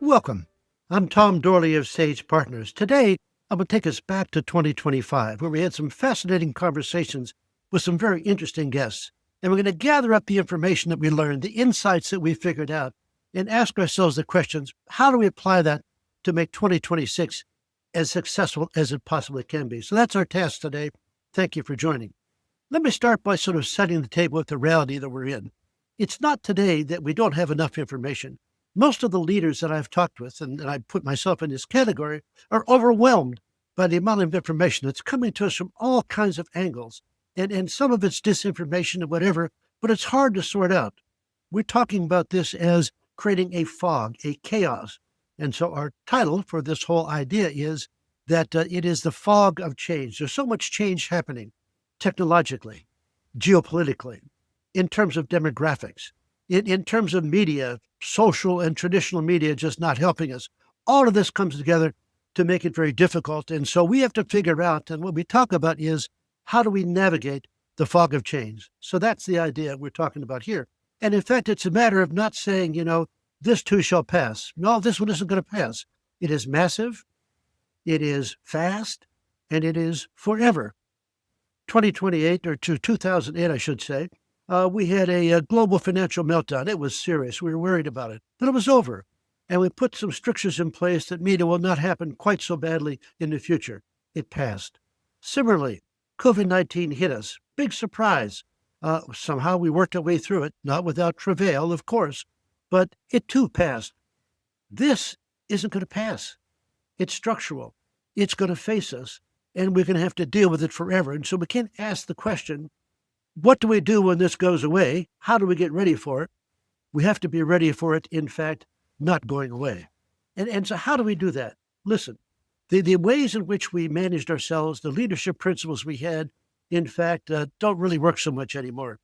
Welcome. I'm Tom Doorley of Sage Partners. Today, I'm going to take us back to 2025, where we had some fascinating conversations with some very interesting guests. And we're going to gather up the information that we learned, the insights that we figured out, and ask ourselves the questions, how do we apply that to make 2026 as successful as it possibly can be? So that's our task today. Thank you for joining. Let me start by sort of setting the table with the reality that we're in. It's not today that we don't have enough information. Most of the leaders that I've talked with, and I put myself in this category, are overwhelmed by the amount of information that's coming to us from all kinds of angles. And some of it's disinformation and whatever, but it's hard to sort out. We're talking about this as creating a fog, a chaos. And so our title for this whole idea is that it is the fog of change. There's so much change happening technologically, geopolitically, in terms of demographics, in terms of media, social and traditional media just not helping us. All of this comes together to make it very difficult. And so we have to figure out, and what we talk about is how do we navigate the fog of change? So that's the idea we're talking about here. And in fact, it's a matter of not saying, this too shall pass. No, this one isn't going to pass. It is massive, it is fast, and it is forever. 2028 or to 2008, I should say, we had a global financial meltdown. It was serious. We were worried about it, but it was over. And we put some strictures in place that mean it will not happen quite so badly in the future. It passed. Similarly, COVID-19 hit us. Big surprise. Somehow we worked our way through it, not without travail, of course, but it too passed. This isn't going to pass. It's structural. It's going to face us, and we're going to have to deal with it forever. And so we can't ask the question, what do we do when this goes away? How do we get ready for it? We have to be ready for it, in fact, not going away. And so how do we do that? Listen, the ways in which we managed ourselves, the leadership principles we had, in fact, don't really work so much anymore.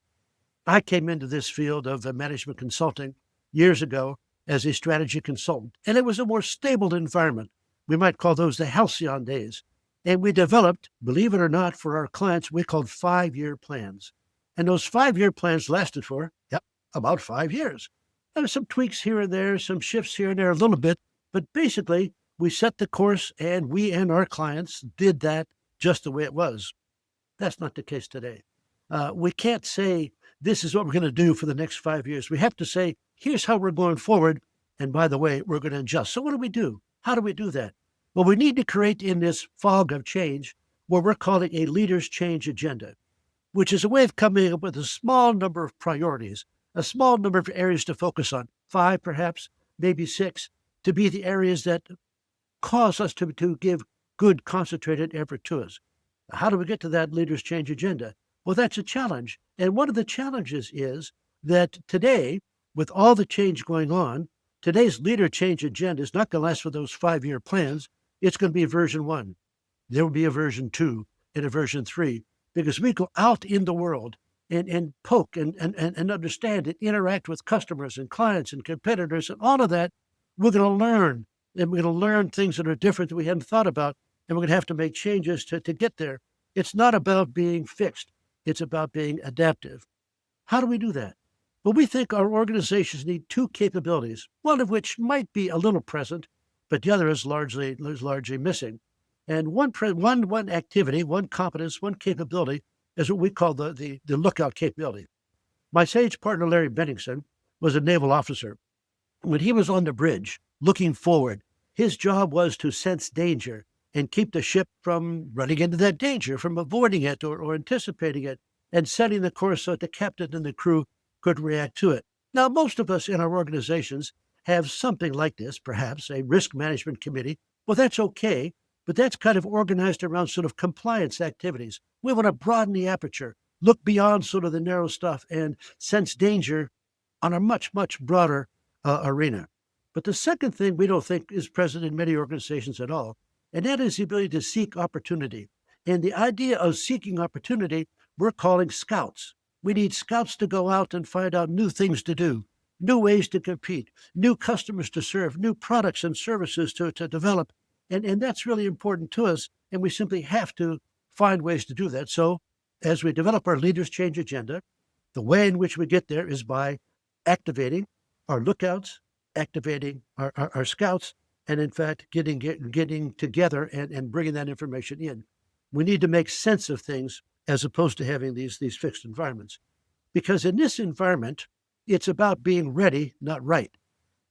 I came into this field of management consulting years ago as a strategy consultant, and it was a more stable environment. We might call those the halcyon days. And we developed, believe it or not, for our clients, we called 5-year plans. And those 5-year plans lasted for, about 5 years. There were some tweaks here and there, some shifts here and there a little bit, but basically we set the course and we and our clients did that just the way it was. That's not the case today. We can't say this is what we're going to do for the next 5 years. We have to say, here's how we're going forward. And by the way, we're going to adjust. So what do we do? How do we do that? Well, we need to create in this fog of change what we're calling a leader's change agenda, which is a way of coming up with a small number of priorities, a small number of areas to focus on, 5 perhaps, maybe 6, to be the areas that cause us to give good concentrated effort to us. How do we get to that leader's change agenda? Well, that's a challenge. And one of the challenges is that today, with all the change going on, today's leader change agenda is not going to last for those 5-year plans. It's going to be version 1. There will be a version 2 and a version 3, because we go out in the world and poke and understand and interact with customers and clients and competitors and all of that. We're going to learn, and we're going to learn things that are different that we hadn't thought about, and we're going to have to make changes to get there. It's not about being fixed. It's about being adaptive. How do we do that? Well, we think our organizations need 2 capabilities, one of which might be a little present, but the other is largely missing. And one activity, one competence, one capability is what we call the lookout capability. My Sage partner, Larry Benningson, was a naval officer. When he was on the bridge looking forward, his job was to sense danger and keep the ship from running into that danger, from avoiding it or anticipating it, and setting the course so that the captain and the crew could react to it. Now, most of us in our organizations have something like this, perhaps a risk management committee. Well, that's okay, but that's kind of organized around sort of compliance activities. We want to broaden the aperture, look beyond sort of the narrow stuff and sense danger on a much, much broader arena. But the second thing we don't think is present in many organizations at all, and that is the ability to seek opportunity. And the idea of seeking opportunity, we're calling scouts. We need scouts to go out and find out new things to do, new ways to compete, new customers to serve, new products and services to develop. And that's really important to us. And we simply have to find ways to do that. So as we develop our leaders change agenda, the way in which we get there is by activating our lookouts, activating our scouts, and in fact, getting together and bringing that information in. We need to make sense of things as opposed to having these fixed environments. Because in this environment, it's about being ready, not right.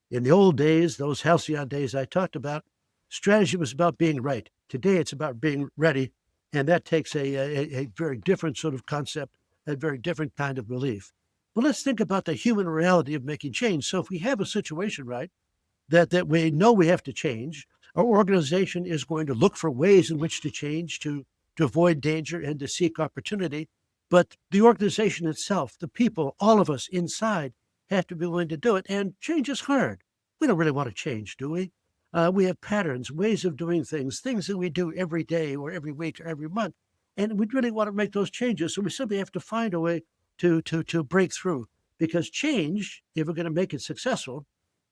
In the old days, those halcyon days I talked about, strategy was about being right. Today, it's about being ready, and that takes a very different sort of concept, a very different kind of belief. But let's think about the human reality of making change. So if we have a situation, right, that we know we have to change, our organization is going to look for ways in which to change to avoid danger and to seek opportunity. But the organization itself, the people, all of us inside have to be willing to do it. And change is hard. We don't really want to change, do we? We have patterns, ways of doing things that we do every day or every week or every month. And we really want to make those changes. So we simply have to find a way to break through. Because change, if we're going to make it successful,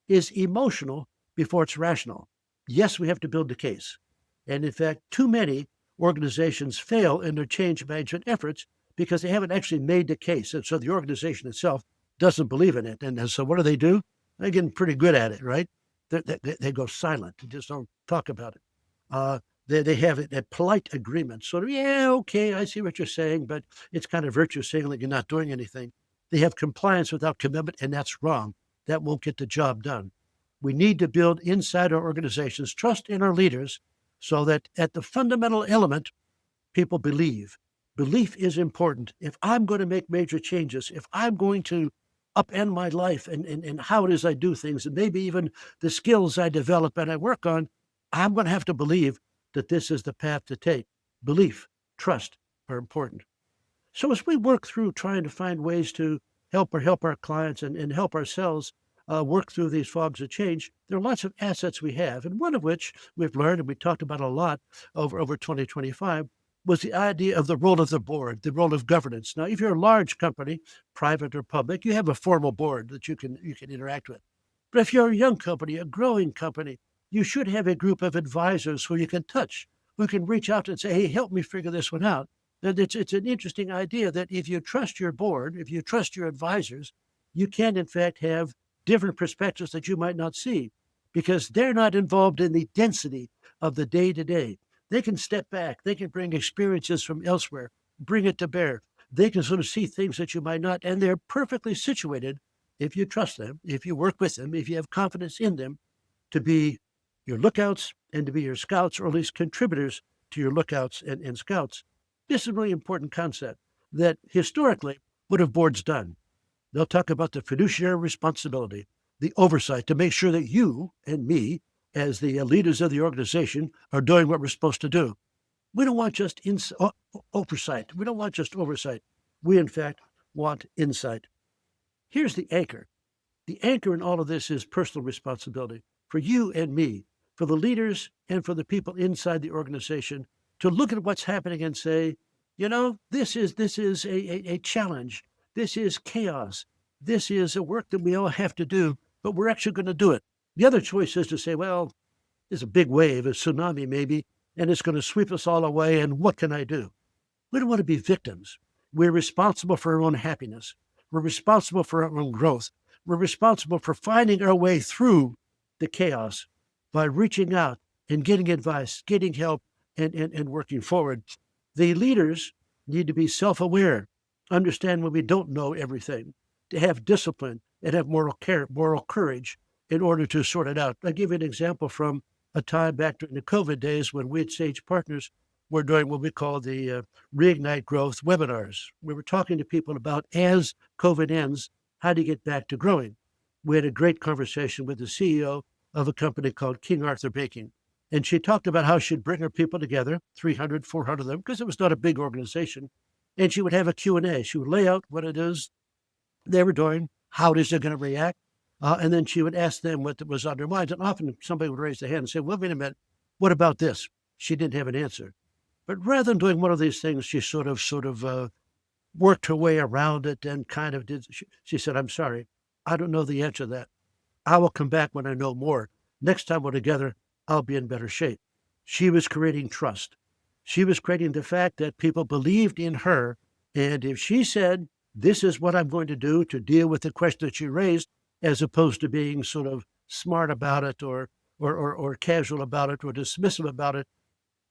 is emotional before it's rational. Yes, we have to build the case. And in fact, too many organizations fail in their change management efforts because they haven't actually made the case. And so the organization itself doesn't believe in it. And so what do? They're getting pretty good at it, right? They go silent. They just don't talk about it. They have a polite agreement. Sort of, yeah, okay, I see what you're saying, but it's kind of virtue signaling you're not doing anything. They have compliance without commitment, and that's wrong. That won't get the job done. We need to build inside our organizations trust in our leaders so that at the fundamental element, people believe. Belief is important. If I'm going to make major changes, if I'm going to upend my life and how it is I do things, and maybe even the skills I develop and I work on, I'm going to have to believe that this is the path to take. Belief, trust are important. So as we work through trying to find ways to help our clients and help ourselves work through these fogs of change, there are lots of assets we have, and one of which we've learned and we talked about a lot over 2025 was the idea of the role of the board, the role of governance. Now, if you're a large company, private or public, you have a formal board that you can interact with. But if you're a young company, a growing company, you should have a group of advisors who you can touch, who can reach out and say, hey, help me figure this one out. And it's an interesting idea that if you trust your board, if you trust your advisors, you can, in fact, have different perspectives that you might not see because they're not involved in the density of the day-to-day. They can step back. They can bring experiences from elsewhere, bring it to bear. They can sort of see things that you might not, and they're perfectly situated if you trust them, if you work with them, if you have confidence in them, to be your lookouts and to be your scouts, or at least contributors to your lookouts and scouts. This is a really important concept that historically, what have boards done? They'll talk about the fiduciary responsibility, the oversight to make sure that you and me, as the leaders of the organization, are doing what we're supposed to do. We don't want just oversight. We don't want just oversight. We, in fact, want insight. Here's the anchor. The anchor in all of this is personal responsibility for you and me, for the leaders and for the people inside the organization to look at what's happening and say, this is a challenge. This is chaos. This is a work that we all have to do, but we're actually going to do it. The other choice is to say, well, there's a big wave, a tsunami maybe, and it's going to sweep us all away, and what can I do? We don't want to be victims. We're responsible for our own happiness. We're responsible for our own growth. We're responsible for finding our way through the chaos by reaching out and getting advice, getting help, and working forward. The leaders need to be self-aware, understand when we don't know everything, to have discipline and have moral courage in order to sort it out. I'll give you an example from a time back during the COVID days when we at Sage Partners were doing what we call the Reignite Growth webinars. We were talking to people about, as COVID ends, how do you get back to growing? We had a great conversation with the CEO of a company called King Arthur Baking. And she talked about how she'd bring her people together, 300, 400 of them, because it was not a big organization. And she would have a Q&A. She would lay out what it is they were doing, how it is they're going to react. And then she would ask them what was on their minds. And often somebody would raise their hand and say, well, wait a minute, what about this? She didn't have an answer. But rather than doing one of these things, she sort of worked her way around it and kind of did. She said, I'm sorry, I don't know the answer to that. I will come back when I know more. Next time we're together, I'll be in better shape. She was creating trust. She was creating the fact that people believed in her. And if she said, this is what I'm going to do to deal with the question that you raised, as opposed to being sort of smart about it or casual about it or dismissive about it.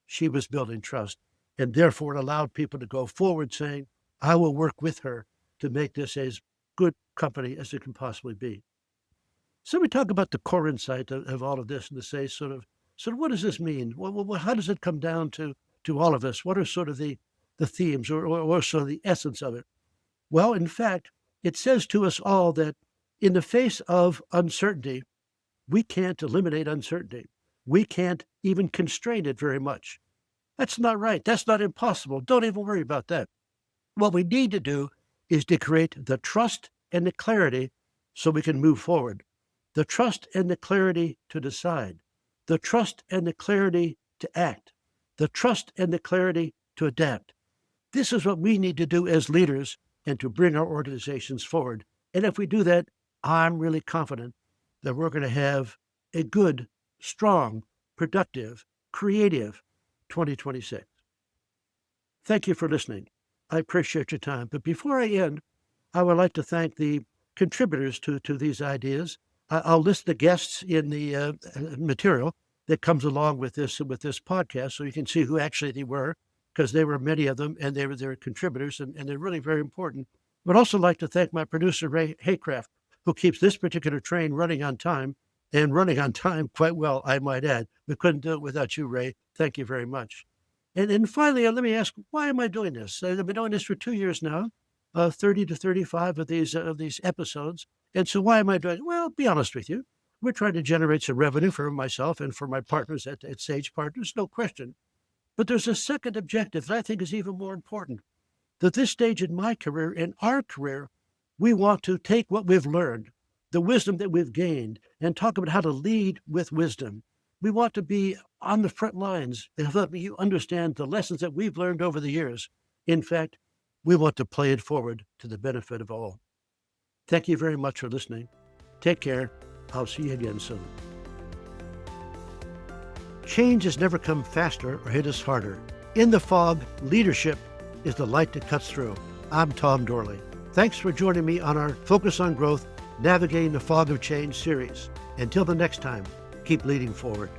She was building trust. And therefore, it allowed people to go forward saying, I will work with her to make this as good company as it can possibly be. So we talk about the core insight of all of this and to say sort of what does this mean? How does it come down to all of us? What are sort of the themes or sort of the essence of it? Well, in fact, it says to us all that in the face of uncertainty, we can't eliminate uncertainty. We can't even constrain it very much. That's not right. That's not impossible. Don't even worry about that. What we need to do is to create the trust and the clarity so we can move forward. The trust and the clarity to decide. The trust and the clarity to act. The trust and the clarity to adapt. This is what we need to do as leaders and to bring our organizations forward. And if we do that, I'm really confident that we're going to have a good, strong, productive, creative 2026. Thank you for listening. I appreciate your time. But before I end, I would like to thank the contributors to these ideas. I'll list the guests in the material that comes along with this podcast so you can see who actually they were, because there were many of them, and they were contributors, and they're really very important. But also like to thank my producer, Ray Haycraft, who keeps this particular train running on time, and running on time quite well, I might add. We couldn't do it without you, Ray. Thank you very much. And finally, let me ask, why am I doing this? I've been doing this for 2 years now, 30 to 35 of these episodes. And so why am I doing it? Well, be honest with you. We're trying to generate some revenue for myself and for my partners at Sage Partners, no question. But there's a second objective that I think is even more important. At this stage in my career, in our career, we want to take what we've learned, the wisdom that we've gained, and talk about how to lead with wisdom. We want to be on the front lines and help you understand the lessons that we've learned over the years. In fact, we want to play it forward to the benefit of all. Thank you very much for listening. Take care. I'll see you again soon. Change has never come faster or hit us harder. In the fog, leadership is the light that cuts through. I'm Tom Doorley. Thanks for joining me on our Focus on Growth, Navigating the Fog of Change series. Until the next time, keep leading forward.